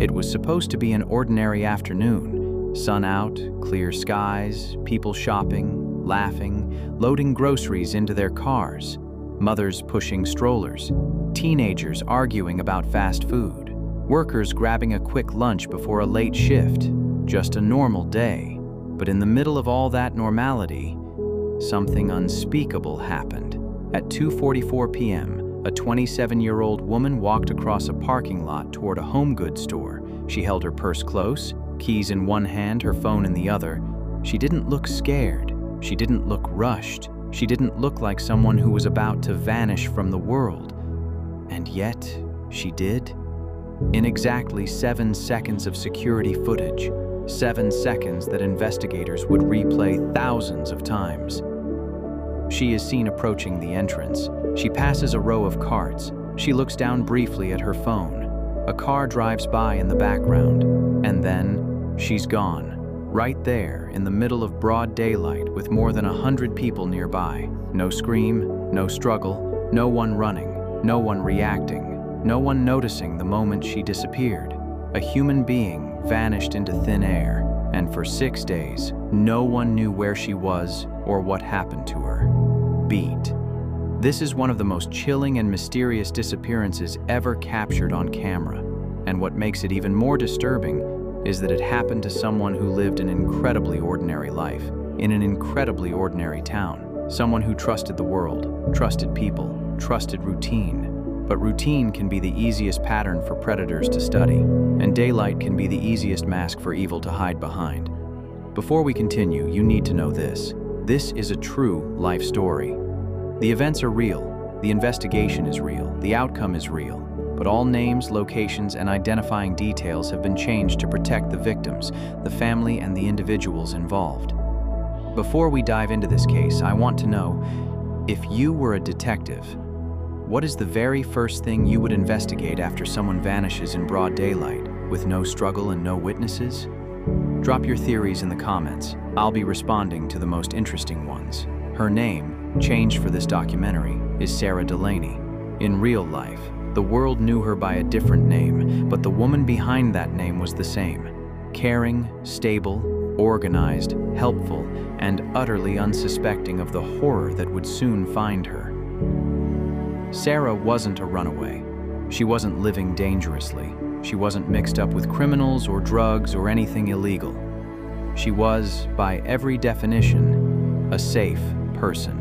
It was supposed to be an ordinary afternoon. Sun out, clear skies, people shopping, laughing, loading groceries into their cars, mothers pushing strollers, teenagers arguing about fast food, workers grabbing a quick lunch before a late shift. Just a normal day. But in the middle of all that normality, something unspeakable happened. At 2:44 p.m., a 27-year-old woman walked across a parking lot toward a home goods store. She held her purse close, keys in one hand, her phone in the other. She didn't look scared. She didn't look rushed. She didn't look like someone who was about to vanish from the world. And yet, she did. In exactly 7 seconds of security footage, 7 seconds that investigators would replay thousands of times. She is seen approaching the entrance. She passes a row of carts. She looks down briefly at her phone. A car drives by in the background, and then she's gone. Right there, in the middle of broad daylight, with more than 100 people nearby. No scream, no struggle, no one running, no one reacting, no one noticing the moment she disappeared. A human being vanished into thin air, and for 6 days, no one knew where she was or what happened to her. Beat. This is one of the most chilling and mysterious disappearances ever captured on camera. And what makes it even more disturbing is that it happened to someone who lived an incredibly ordinary life, in an incredibly ordinary town. Someone who trusted the world, trusted people, trusted routine. But routine can be the easiest pattern for predators to study, and daylight can be the easiest mask for evil to hide behind. Before we continue, you need to know this. This is a true life story. The events are real, the investigation is real, the outcome is real, but all names, locations, and identifying details have been changed to protect the victims, the family, and the individuals involved. Before we dive into this case, I want to know, if you were a detective, what is the very first thing you would investigate after someone vanishes in broad daylight, with no struggle and no witnesses? Drop your theories in the comments. I'll be responding to the most interesting ones. Her name, changed for this documentary, is Sarah Delaney. In real life, the world knew her by a different name, but the woman behind that name was the same. Caring, stable, organized, helpful, and utterly unsuspecting of the horror that would soon find her. Sarah wasn't a runaway. She wasn't living dangerously. She wasn't mixed up with criminals or drugs or anything illegal. She was, by every definition, a safe person.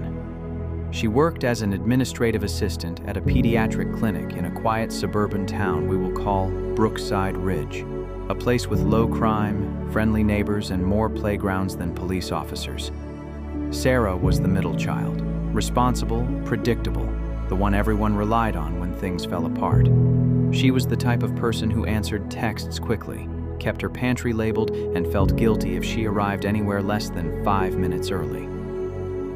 She worked as an administrative assistant at a pediatric clinic in a quiet suburban town we will call Brookside Ridge, a place with low crime, friendly neighbors, and more playgrounds than police officers. Sarah was the middle child, responsible, predictable, the one everyone relied on when things fell apart. She was the type of person who answered texts quickly, kept her pantry labeled, and felt guilty if she arrived anywhere less than 5 minutes early.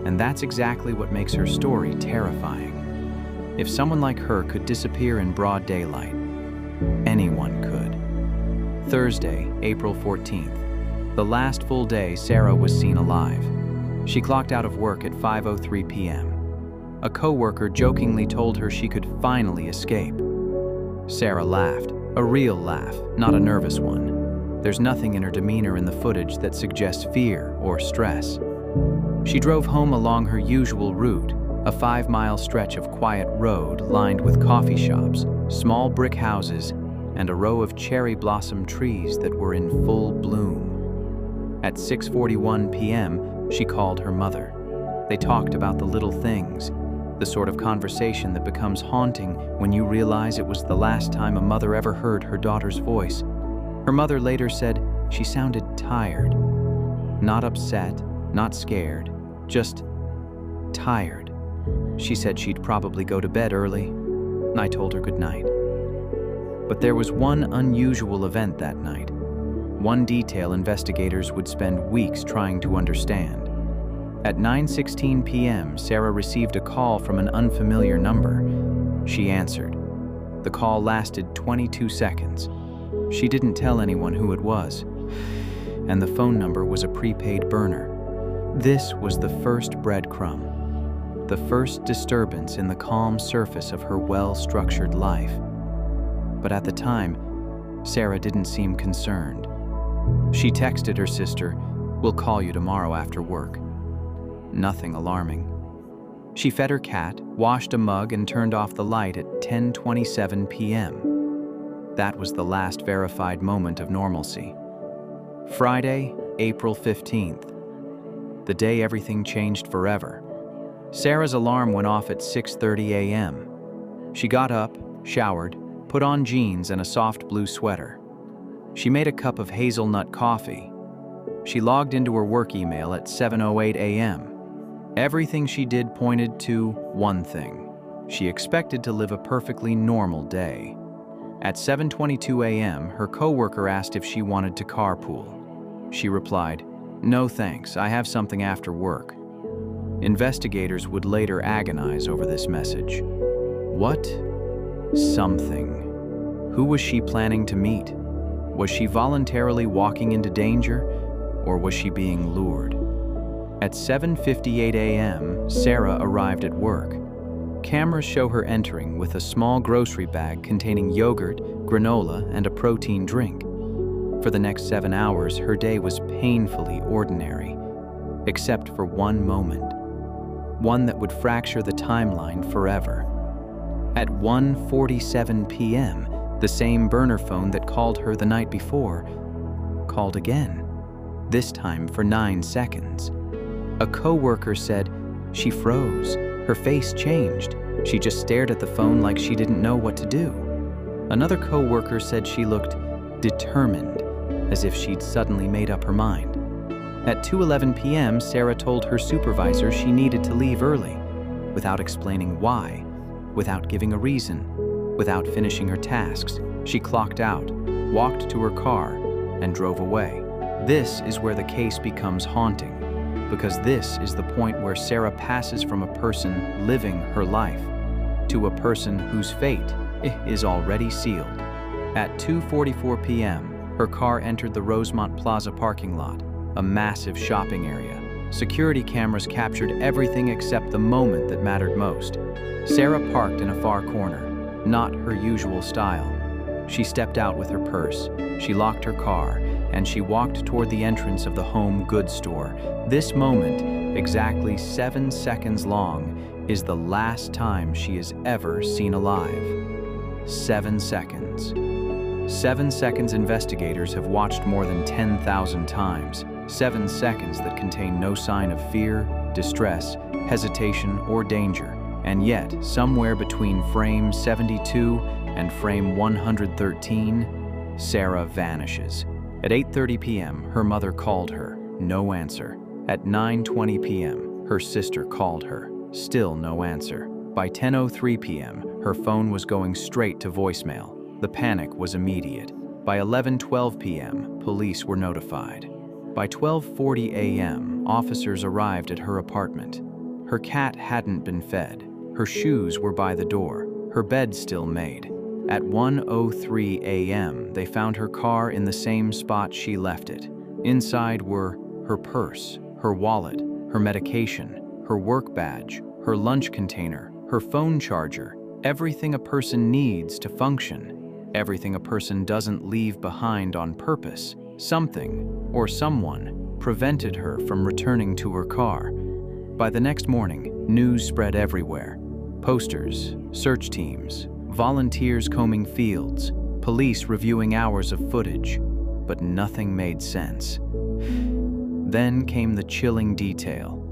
And that's exactly what makes her story terrifying. If someone like her could disappear in broad daylight, anyone could. Thursday, April 14th. The last full day Sarah was seen alive. She clocked out of work at 5:03 p.m. A coworker jokingly told her she could finally escape. Sarah laughed, a real laugh, not a nervous one. There's nothing in her demeanor in the footage that suggests fear or stress. She drove home along her usual route, a 5-mile stretch of quiet road lined with coffee shops, small brick houses, and a row of cherry blossom trees that were in full bloom. At 6:41 p.m., she called her mother. They talked about the little things, the sort of conversation that becomes haunting when you realize it was the last time a mother ever heard her daughter's voice. Her mother later said she sounded tired. Not upset, not scared, just tired. She said she'd probably go to bed early. I told her good night. But there was one unusual event that night. One detail investigators would spend weeks trying to understand. At 9:16 p.m., Sarah received a call from an unfamiliar number. She answered. The call lasted 22 seconds. She didn't tell anyone who it was, and the phone number was a prepaid burner. This was the first breadcrumb, the first disturbance in the calm surface of her well-structured life. But at the time, Sarah didn't seem concerned. She texted her sister, "We'll call you tomorrow after work." Nothing alarming. She fed her cat, washed a mug, and turned off the light at 10:27 p.m. That was the last verified moment of normalcy. Friday, April 15th. The day everything changed forever. Sarah's alarm went off at 6:30 a.m. She got up, showered, put on jeans and a soft blue sweater. She made a cup of hazelnut coffee. She logged into her work email at 7:08 a.m. Everything she did pointed to one thing. She expected to live a perfectly normal day. At 7:22 a.m., her coworker asked if she wanted to carpool. She replied, "No thanks, I have something after work." Investigators would later agonize over this message. What? Something. Who was she planning to meet? Was she voluntarily walking into danger, or was she being lured? At 7:58 a.m., Sarah arrived at work. Cameras show her entering with a small grocery bag containing yogurt, granola, and a protein drink. For the next 7 hours, her day was painfully ordinary, except for one moment, one that would fracture the timeline forever. At 1:47 p.m., the same burner phone that called her the night before called again, this time for 9 seconds. A coworker said she froze, her face changed, she just stared at the phone like she didn't know what to do. Another coworker said she looked determined, as if she'd suddenly made up her mind. At 2:11 p.m., Sarah told her supervisor she needed to leave early, without explaining why, without giving a reason, without finishing her tasks. She clocked out, walked to her car, and drove away. This is where the case becomes haunting, because this is the point where Sarah passes from a person living her life to a person whose fate is already sealed. At 2:44 p.m., her car entered the Rosemont Plaza parking lot, a massive shopping area. Security cameras captured everything except the moment that mattered most. Sarah parked in a far corner, not her usual style. She stepped out with her purse, she locked her car, and she walked toward the entrance of the home goods store. This moment, exactly 7 seconds long, is the last time she is ever seen alive. 7 seconds. 7 seconds investigators have watched more than 10,000 times. 7 seconds that contain no sign of fear, distress, hesitation, or danger. And yet, somewhere between frame 72 and frame 113, Sarah vanishes. At 8:30 p.m., her mother called her, no answer. At 9:20 p.m., her sister called her, still no answer. By 10:03 p.m., her phone was going straight to voicemail. The panic was immediate. By 11:12 p.m., police were notified. By 12:40 a.m., officers arrived at her apartment. Her cat hadn't been fed. Her shoes were by the door, her bed still made. At 1:03 a.m., they found her car in the same spot she left it. Inside were her purse, her wallet, her medication, her work badge, her lunch container, her phone charger, everything a person needs to function, everything a person doesn't leave behind on purpose. Something, or someone, prevented her from returning to her car. By the next morning, news spread everywhere. Posters, search teams, volunteers combing fields, police reviewing hours of footage, but nothing made sense. Then came the chilling detail.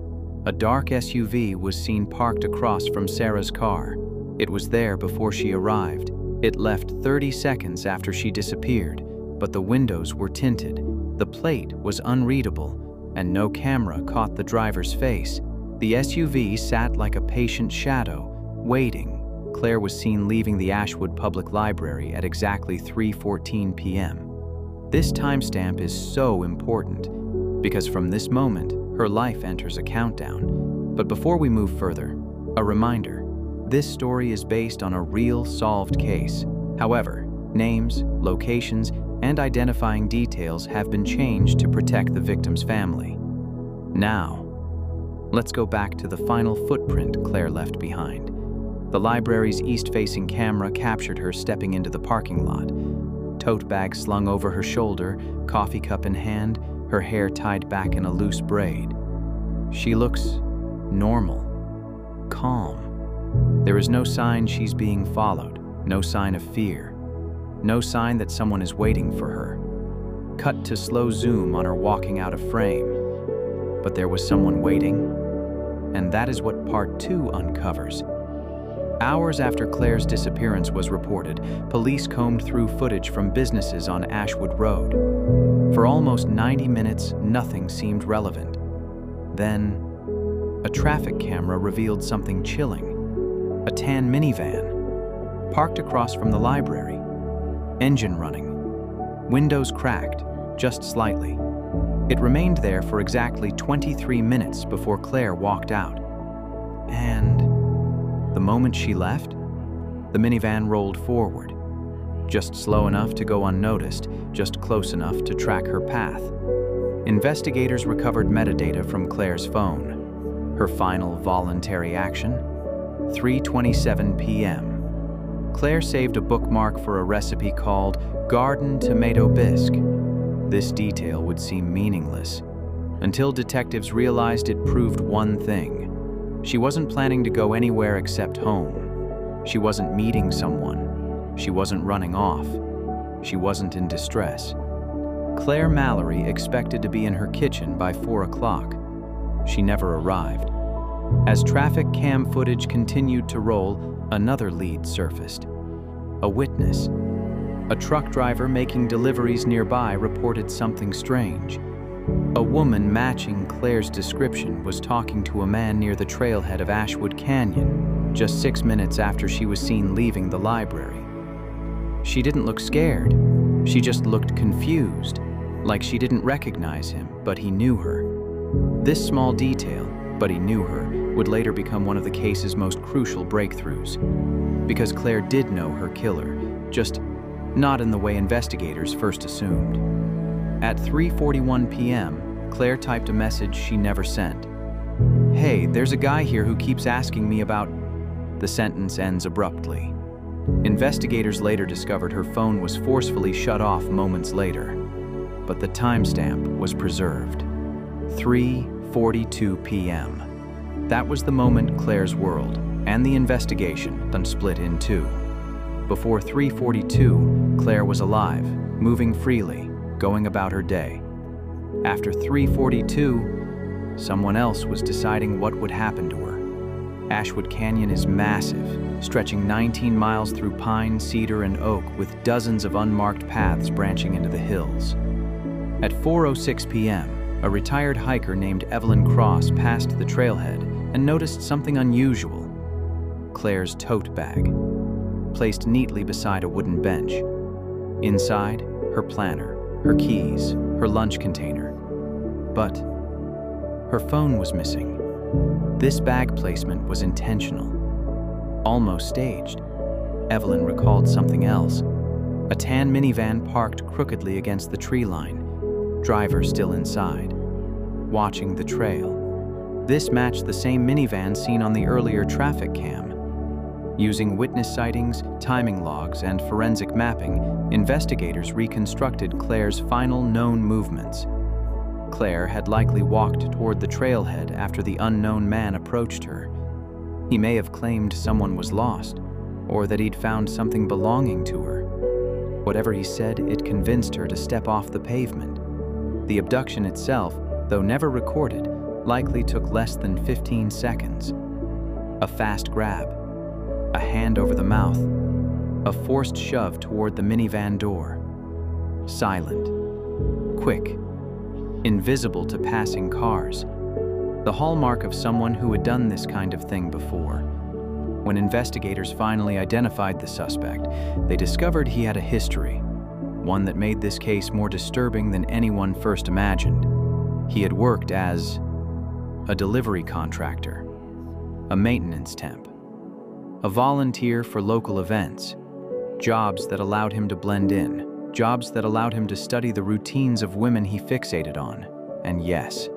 A dark SUV was seen parked across from Sarah's car. It was there before she arrived. It left 30 seconds after she disappeared, but the windows were tinted, the plate was unreadable, and no camera caught the driver's face. The SUV sat like a patient shadow, waiting. Claire was seen leaving the Ashwood Public Library at exactly 3:14 p.m. This timestamp is so important because from this moment, her life enters a countdown. But before we move further, a reminder, this story is based on a real solved case. However, names, locations, and identifying details have been changed to protect the victim's family. Now, let's go back to the final footprint Claire left behind. The library's east-facing camera captured her stepping into the parking lot. tote bag slung over her shoulder, coffee cup in hand, her hair tied back in a loose braid. She looks normal, calm. There is no sign she's being followed, no sign of fear, no sign that someone is waiting for her. Cut to slow zoom on her walking out of frame. But there was someone waiting, and that is what part 2 uncovers. Hours after Claire's disappearance was reported, police combed through footage from businesses on Ashwood Road. For almost 90 minutes, nothing seemed relevant. Then, a traffic camera revealed something chilling. A tan minivan, parked across from the library. Engine running. Windows cracked, just slightly. It remained there for exactly 23 minutes before Claire walked out. And the moment she left, the minivan rolled forward, just slow enough to go unnoticed, just close enough to track her path. Investigators recovered metadata from Claire's phone. Her final voluntary action? 3:27 p.m. Claire saved a bookmark for a recipe called Garden Tomato Bisque. This detail would seem meaningless, until detectives realized it proved one thing. She wasn't planning to go anywhere except home. She wasn't meeting someone. She wasn't running off. She wasn't in distress. Claire Mallory expected to be in her kitchen by 4 o'clock. She never arrived. As traffic cam footage continued to roll, another lead surfaced. A witness. A truck driver making deliveries nearby reported something strange. A woman matching Claire's description was talking to a man near the trailhead of Ashwood Canyon, just 6 minutes after she was seen leaving the library. She didn't look scared. She just looked confused, like she didn't recognize him, but he knew her. This small detail, but he knew her, would later become one of the case's most crucial breakthroughs. Because Claire did know her killer, just not in the way investigators first assumed. At 3:41 p.m., Claire typed a message she never sent. "Hey, there's a guy here who keeps asking me about..." The sentence ends abruptly. Investigators later discovered her phone was forcefully shut off moments later, but the timestamp was preserved. 3:42 p.m. That was the moment Claire's world and the investigation then split in two. Before 3:42, Claire was alive, moving freely, going about her day. After 3:42, someone else was deciding what would happen to her. Ashwood Canyon is massive, stretching 19 miles through pine, cedar, and oak with dozens of unmarked paths branching into the hills. At 4:06 p.m., a retired hiker named Evelyn Cross passed the trailhead and noticed something unusual. Claire's tote bag, placed neatly beside a wooden bench. Inside, her planner, her keys, her lunch container. But her phone was missing. This bag placement was intentional, almost staged. Evelyn recalled something else. A tan minivan parked crookedly against the tree line, driver still inside, watching the trail. This matched the same minivan seen on the earlier traffic cam. Using witness sightings, timing logs, and forensic mapping, investigators reconstructed Claire's final known movements. Claire had likely walked toward the trailhead after the unknown man approached her. He may have claimed someone was lost, or that he'd found something belonging to her. Whatever he said, it convinced her to step off the pavement. The abduction itself, though never recorded, likely took less than 15 seconds. A fast grab, a hand over the mouth, a forced shove toward the minivan door. Silent, quick, invisible to passing cars. The hallmark of someone who had done this kind of thing before. When investigators finally identified the suspect, they discovered he had a history, one that made this case more disturbing than anyone first imagined. He had worked as a delivery contractor, a maintenance temp, a volunteer for local events, jobs that allowed him to blend in, jobs that allowed him to study the routines of women he fixated on. And yes,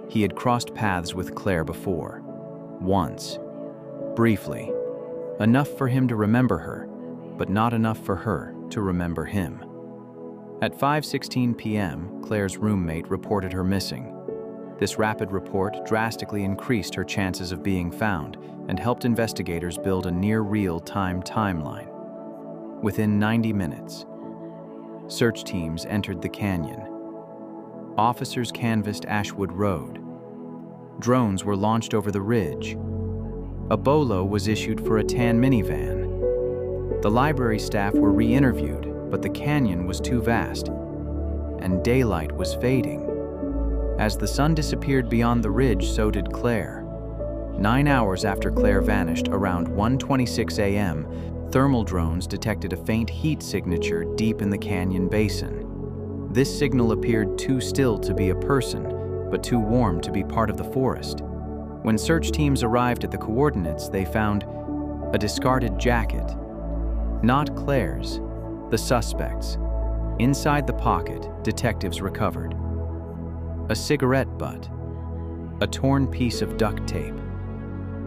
he had crossed paths with Claire before. Once. Briefly. Enough for him to remember her, but not enough for her to remember him. At 5:16 p.m., Claire's roommate reported her missing. This rapid report drastically increased her chances of being found and helped investigators build a near real-time timeline. Within 90 minutes, search teams entered the canyon. Officers canvassed Ashwood Road. Drones were launched over the ridge. A BOLO was issued for a tan minivan. The library staff were re-interviewed, but the canyon was too vast, and daylight was fading. As the sun disappeared beyond the ridge, so did Claire. 9 hours after Claire vanished, around 1:26 a.m., thermal drones detected a faint heat signature deep in the canyon basin. This signal appeared too still to be a person, but too warm to be part of the forest. When search teams arrived at the coordinates, they found a discarded jacket. Not Claire's, the suspect's. Inside the pocket, detectives recovered a cigarette butt, a torn piece of duct tape,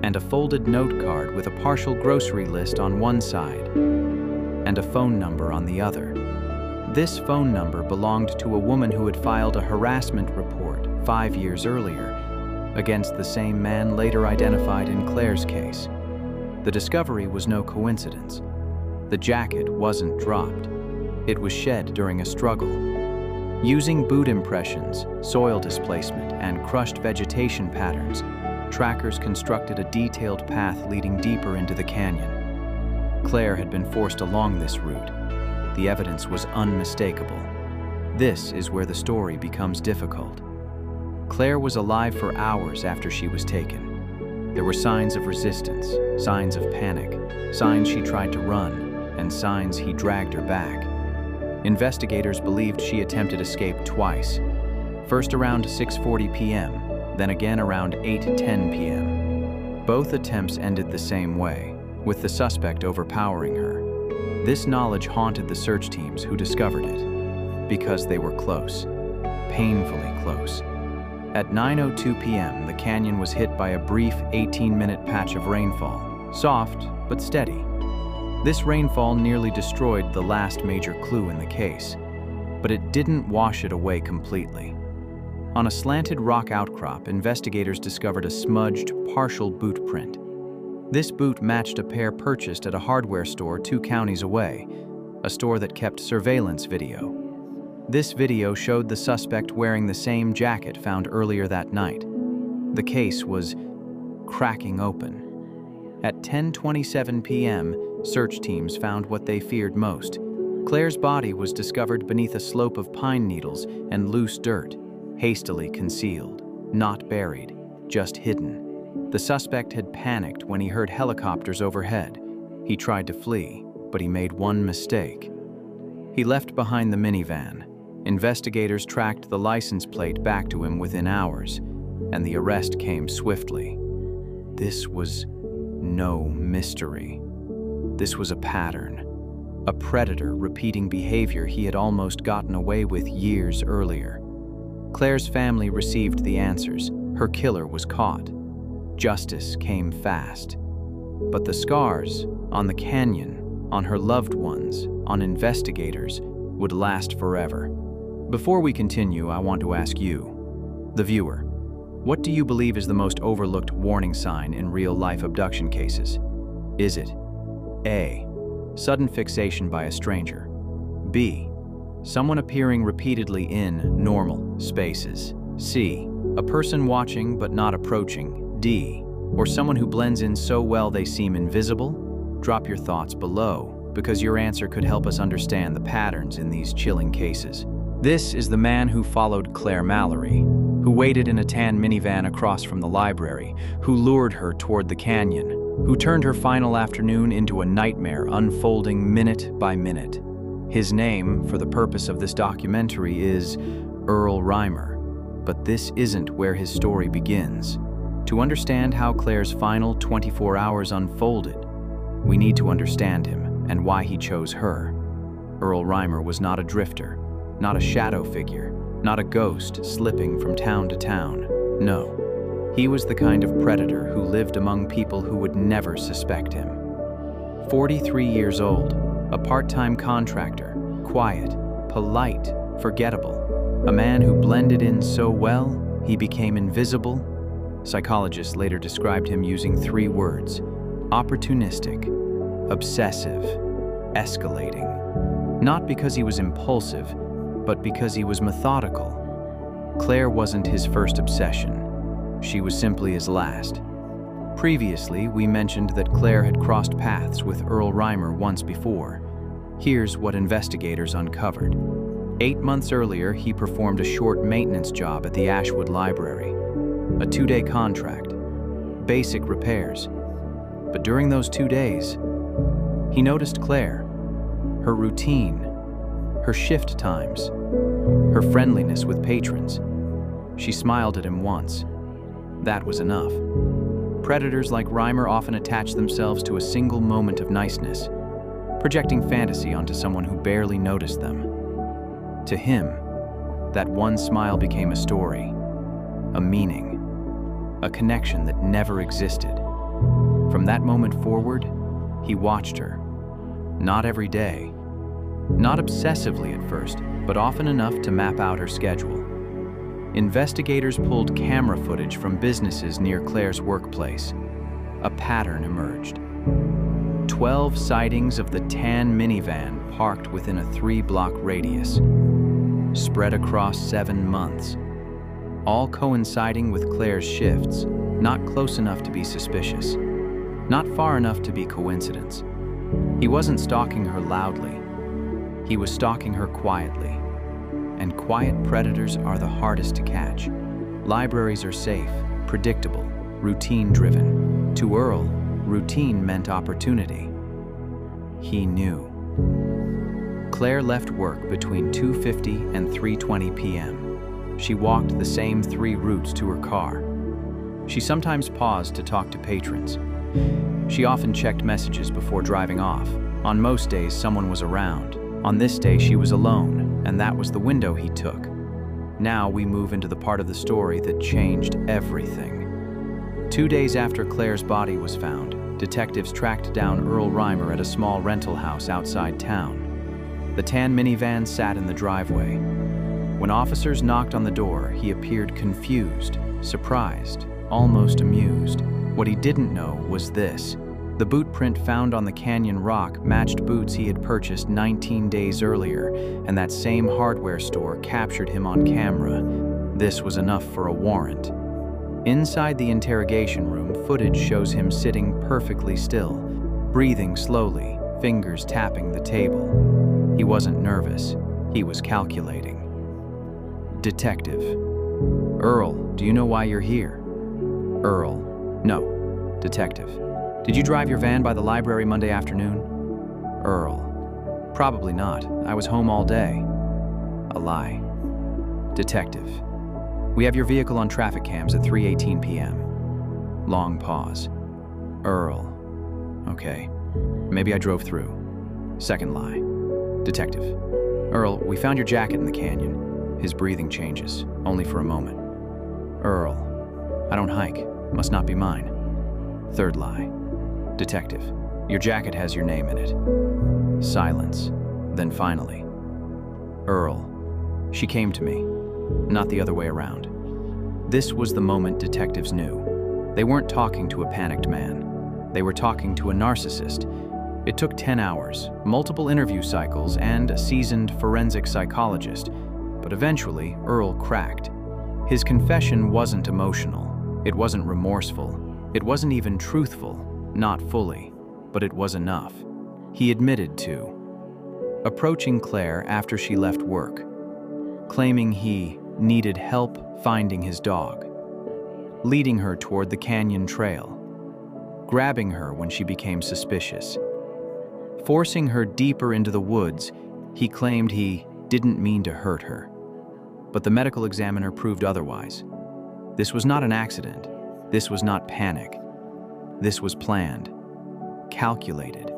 and a folded note card with a partial grocery list on one side and a phone number on the other. This phone number belonged to a woman who had filed a harassment report 5 years earlier against the same man later identified in Claire's case. The discovery was no coincidence. The jacket wasn't dropped. It was shed during a struggle. Using boot impressions, soil displacement, and crushed vegetation patterns, trackers constructed a detailed path leading deeper into the canyon. Claire had been forced along this route. The evidence was unmistakable. This is where the story becomes difficult. Claire was alive for hours after she was taken. There were signs of resistance, signs of panic, signs she tried to run, and signs he dragged her back. Investigators believed she attempted escape twice, first around 6:40 p.m., then again around 8:10 p.m. Both attempts ended the same way, with the suspect overpowering her. This knowledge haunted the search teams who discovered it, because they were close, painfully close. At 9:02 p.m., the canyon was hit by a brief 18-minute patch of rainfall, soft but steady. This rainfall nearly destroyed the last major clue in the case, but it didn't wash it away completely. On a slanted rock outcrop, investigators discovered a smudged, partial boot print. This boot matched a pair purchased at a hardware store 2 counties away, a store that kept surveillance video. This video showed the suspect wearing the same jacket found earlier that night. The case was cracking open. At 10:27 p.m., search teams found what they feared most. Claire's body was discovered beneath a slope of pine needles and loose dirt, hastily concealed, not buried, just hidden. The suspect had panicked when he heard helicopters overhead. He tried to flee, but he made one mistake. He left behind the minivan. Investigators tracked the license plate back to him within hours, and the arrest came swiftly. This was no mystery. This was a pattern, a predator repeating behavior he had almost gotten away with years earlier. Claire's family received the answers. Her killer was caught. Justice came fast. But the scars on the canyon, on her loved ones, on investigators, would last forever. Before we continue, I want to ask you, the viewer, what do you believe is the most overlooked warning sign in real-life abduction cases? Is it A, sudden fixation by a stranger; B, someone appearing repeatedly in normal spaces; C, a person watching but not approaching; D, or someone who blends in so well they seem invisible? Drop your thoughts below, because your answer could help us understand the patterns in these chilling cases. This is the man who followed Claire Mallory, who waited in a tan minivan across from the library, who lured her toward the canyon, who turned her final afternoon into a nightmare unfolding minute by minute. His name, for the purpose of this documentary, is Earl Reimer, but this isn't where his story begins. To understand how Claire's final 24 hours unfolded, we need to understand him and why he chose her. Earl Reimer was not a drifter, not a shadow figure, not a ghost slipping from town to town. No, he was the kind of predator who lived among people who would never suspect him. 43 years old, a part-time contractor, quiet, polite, forgettable. A man who blended in so well, he became invisible. Psychologists later described him using 3 words: opportunistic, obsessive, escalating. Not because he was impulsive, but because he was methodical. Claire wasn't his first obsession. She was simply his last. Previously, we mentioned that Claire had crossed paths with Earl Reimer once before. Here's what investigators uncovered. 8 months earlier, he performed a short maintenance job at the Ashwood Library. A 2-day contract. Basic repairs. But during those 2 days, he noticed Claire. Her routine, her shift times, her friendliness with patrons. She smiled at him once. That was enough. Predators like Reimer often attach themselves to a single moment of niceness, projecting fantasy onto someone who barely noticed them. To him, that one smile became a story, a meaning, a connection that never existed. From that moment forward, he watched her. Not every day, not obsessively at first, but often enough to map out her schedule. Investigators pulled camera footage from businesses near Claire's workplace. A pattern emerged. 12 sightings of the tan minivan parked within a 3-block radius, spread across 7 months, all coinciding with Claire's shifts, not close enough to be suspicious, not far enough to be coincidence. He wasn't stalking her loudly. He was stalking her quietly. And quiet predators are the hardest to catch. Libraries are safe, predictable, routine-driven. To Earl, routine meant opportunity. He knew. Claire left work between 2:50 and 3:20 p.m. She walked the same 3 routes to her car. She sometimes paused to talk to patrons. She often checked messages before driving off. On most days, someone was around. On this day, she was alone, and that was the window he took. Now we move into the part of the story that changed everything. 2 days after Claire's body was found, detectives tracked down Earl Reimer at a small rental house outside town. The tan minivan sat in the driveway. When officers knocked on the door, he appeared confused, surprised, almost amused. What he didn't know was this. The boot print found on the canyon rock matched boots he had purchased 19 days earlier, and that same hardware store captured him on camera. This was enough for a warrant. Inside the interrogation room, footage shows him sitting perfectly still, breathing slowly, fingers tapping the table. He wasn't nervous. He was calculating. Detective. Earl, do you know why you're here? Earl. No. Detective. Did you drive your van by the library Monday afternoon? Earl. Probably not. I was home all day. A lie. Detective. We have your vehicle on traffic cams at 3:18 p.m. Long pause. Earl. Okay. Maybe I drove through. Second lie. Detective. Earl, we found your jacket in the canyon. His breathing changes, only for a moment. Earl. I don't hike. Must not be mine. Third lie. Detective. Your jacket has your name in it. Silence. Then finally. Earl. She came to me, not the other way around. This was the moment detectives knew. They weren't talking to a panicked man. They were talking to a narcissist. It took 10 hours, multiple interview cycles, and a seasoned forensic psychologist. But eventually, Earl cracked. His confession wasn't emotional. It wasn't remorseful. It wasn't even truthful. Not fully, but it was enough. He admitted to approaching Claire after she left work, claiming he needed help finding his dog, leading her toward the canyon trail, grabbing her when she became suspicious, forcing her deeper into the woods. He claimed he didn't mean to hurt her, but the medical examiner proved otherwise. This was not an accident. This was not panic. This was planned, calculated,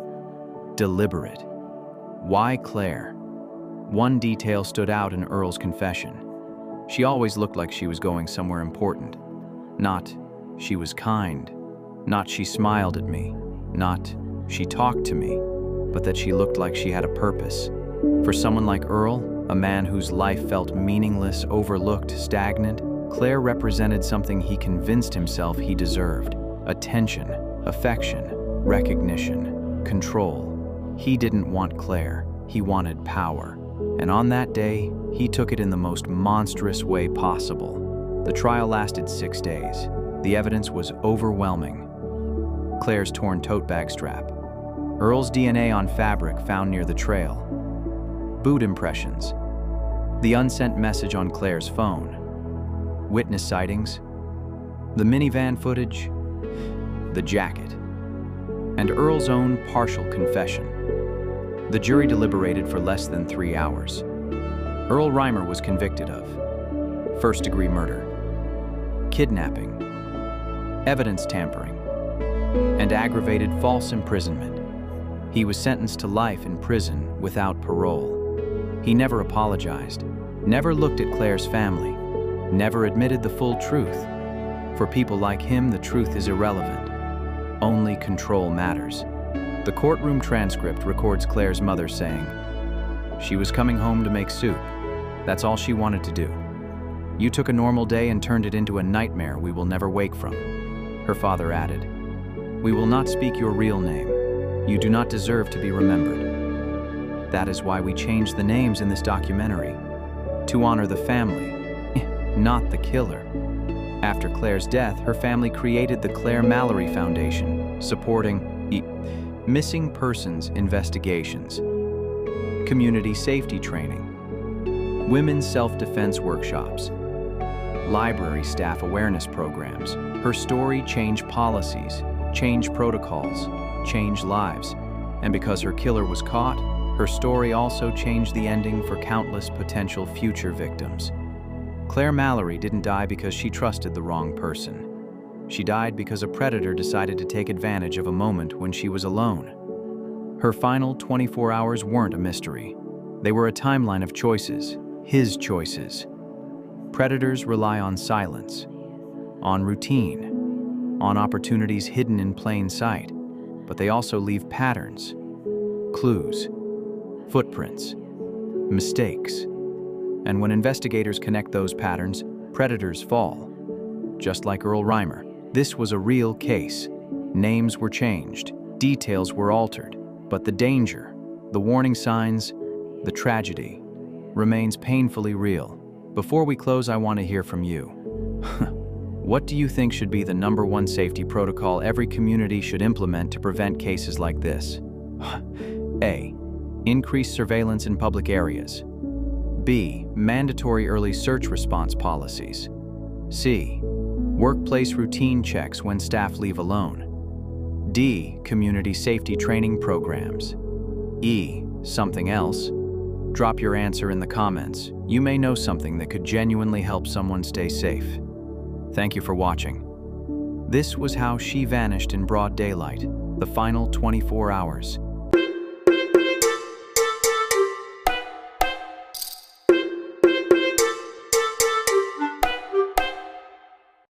deliberate. Why Claire? One detail stood out in Earl's confession. She always looked like she was going somewhere important. Not, she was kind. Not, she smiled at me. Not, she talked to me. But that she looked like she had a purpose. For someone like Earl, A man whose life felt meaningless, overlooked, stagnant, Claire represented something he convinced himself he deserved: attention, affection, recognition, control. He didn't want Claire, he wanted power. And on that day, he took it in the most monstrous way possible. The trial lasted 6 days. The evidence was overwhelming. Claire's torn tote bag strap, Earl's DNA on fabric found near the trail, boot impressions, the unsent message on Claire's phone, witness sightings, the minivan footage, the jacket, and Earl's own partial confession. The jury deliberated for less than 3 hours. Earl Reimer was convicted of first-degree murder, kidnapping, evidence tampering, and aggravated false imprisonment. He was sentenced to life in prison without parole. He never apologized, never looked at Claire's family, never admitted the full truth. For people like him, the truth is irrelevant. Only control matters. The courtroom transcript records Claire's mother saying, "She was coming home to make soup. That's all she wanted to do. You took a normal day and turned it into a nightmare we will never wake from." Her father added, "We will not speak your real name. You do not deserve to be remembered." That is why we changed the names in this documentary, to honor the family, not the killer. After Claire's death, her family created the Claire Mallory Foundation, supporting missing persons investigations, community safety training, women's self-defense workshops, library staff awareness programs. Her story changed policies, changed protocols, changed lives. And because her killer was caught, her story also changed the ending for countless potential future victims. Claire Mallory didn't die because she trusted the wrong person. She died because a predator decided to take advantage of a moment when she was alone. Her final 24 hours weren't a mystery. They were a timeline of choices, his choices. Predators rely on silence, on routine, on opportunities hidden in plain sight, but they also leave patterns, clues, footprints, mistakes. And when investigators connect those patterns, predators fall. Just like Earl Reimer, this was a real case. Names were changed, details were altered, but the danger, the warning signs, the tragedy remains painfully real. Before we close, I want to hear from you. What do you think should be the #1 safety protocol every community should implement to prevent cases like this? A. Increase surveillance in public areas. B. Mandatory early search response policies. C. Workplace routine checks when staff leave alone. D. Community safety training programs. E. Something else? Drop your answer in the comments. You may know something that could genuinely help someone stay safe. Thank you for watching. This was how she vanished in broad daylight, the final 24 hours.